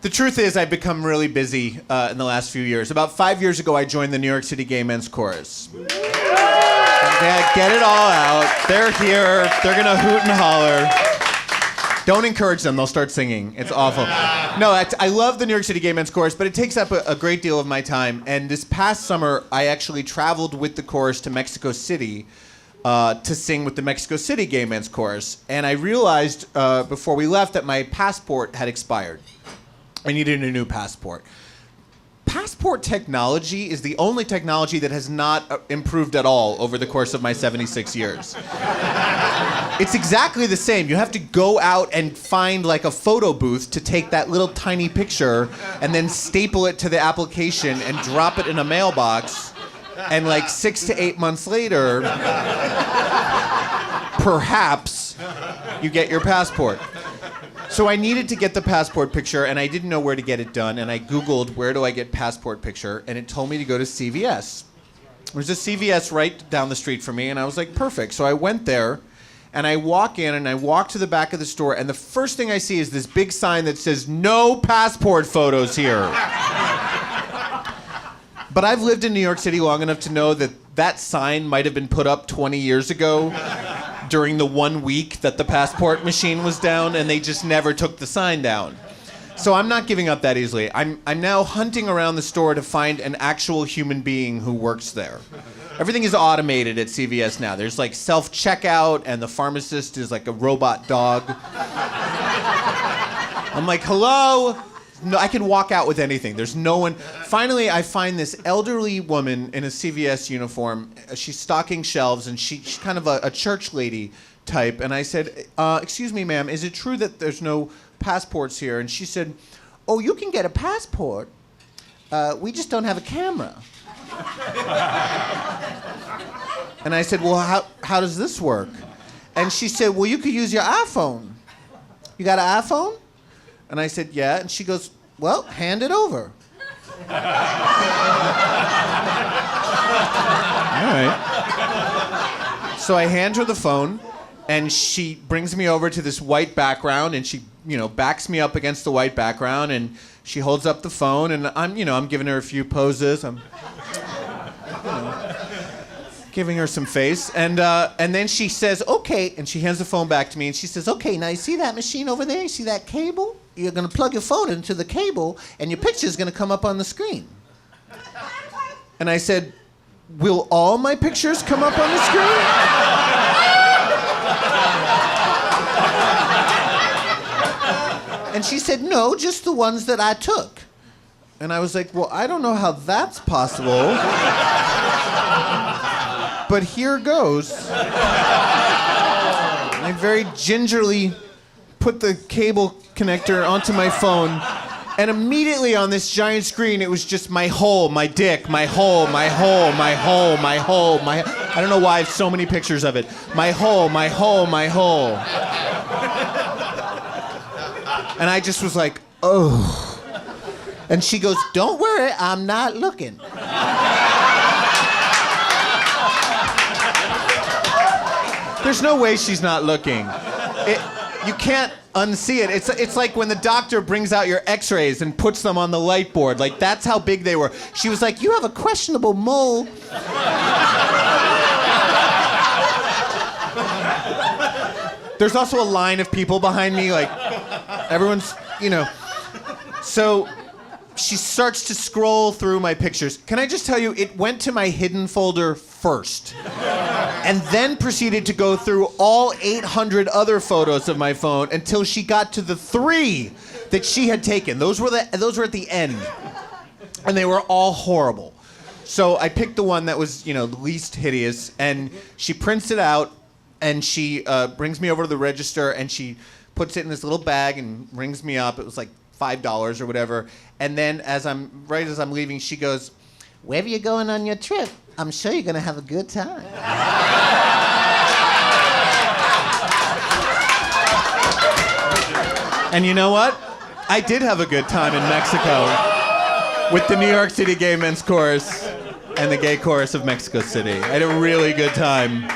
The truth is, I've become really busy in the last few years. About 5 years ago, I joined the New York City Gay Men's Chorus. Yeah, get it all out. They're here. They're gonna hoot and holler. Don't encourage them. They'll start singing. It's awful. No, I love the New York City Gay Men's Chorus, but it takes up a great deal of my time. And this past summer, I actually traveled with the chorus to Mexico City to sing with the Mexico City Gay Men's Chorus. And I realized before we left that my passport had expired. I needed a new passport. Passport technology is the only technology that has not improved at all over the course of my 76 years. It's exactly the same. You have to go out and find like a photo booth to take that little tiny picture and then staple it to the application and drop it in a mailbox. And like 6 to 8 months later, perhaps you get your passport. So I needed to get the passport picture, and I didn't know where to get it done, and I Googled, where do I get passport picture, and it told me to go to CVS. There's a CVS right down the street from me, and I was like, perfect. So I went there, and I walk in, and I walk to the back of the store, and the first thing I see is this big sign that says, no passport photos here. But I've lived in New York City long enough to know that that sign might have been put up 20 years ago during the 1 week that the passport machine was down, and they just never took the sign down. So I'm not giving up that easily. I'm now hunting around the store to find an actual human being who works there. Everything is automated at CVS now. There's like self-checkout, and the pharmacist is like a robot dog. I'm like, hello? No, I can walk out with anything. There's no one. Finally, I find this elderly woman in a CVS uniform. She's stocking shelves, and she's kind of a church lady type. And I said, excuse me, ma'am, is it true that there's no passports here? And she said, oh, you can get a passport. We just don't have a camera. And I said, well, how does this work? And she said, well, you could use your iPhone. You got an iPhone? And I said, yeah. And she goes, well, hand it over. All right. So I hand her the phone, and she brings me over to this white background, and she, backs me up against the white background, and she holds up the phone, and I'm giving her a few poses. I'm giving her some face, and then she says, okay, and she hands the phone back to me, and she says, okay, now you see that machine over there? You see that cable? You're gonna plug your phone into the cable, and your picture's gonna come up on the screen. And I said, will all my pictures come up on the screen? And she said, no, just the ones that I took. And I was like, well, I don't know how that's possible. But here goes. I very gingerly put the cable connector onto my phone, and immediately on this giant screen, it was just my hole, my dick, my hole, my hole, my hole, my hole, my... I don't know why I have so many pictures of it. My hole, my hole, my hole. And I just was like, oh. And she goes, don't worry, I'm not looking. There's no way she's not looking. You can't unsee it. It's like when the doctor brings out your x-rays and puts them on the light board. Like, that's how big they were. She was like, you have a questionable mole. There's also a line of people behind me, like, everyone's, So she starts to scroll through my pictures. Can I just tell you, it went to my hidden folder first, and then proceeded to go through all 800 other photos of my phone until she got to the 3 that she had taken. Those were at the end, and they were all horrible. So I picked the one that was, the least hideous, and she prints it out, and she brings me over to the register, and she puts it in this little bag and rings me up. It was like $5 or whatever. And then as I'm leaving, she goes, wherever you're going on your trip, I'm sure you're gonna have a good time. And you know what? I did have a good time in Mexico with the New York City Gay Men's Chorus and the Gay Chorus of Mexico City. I had a really good time.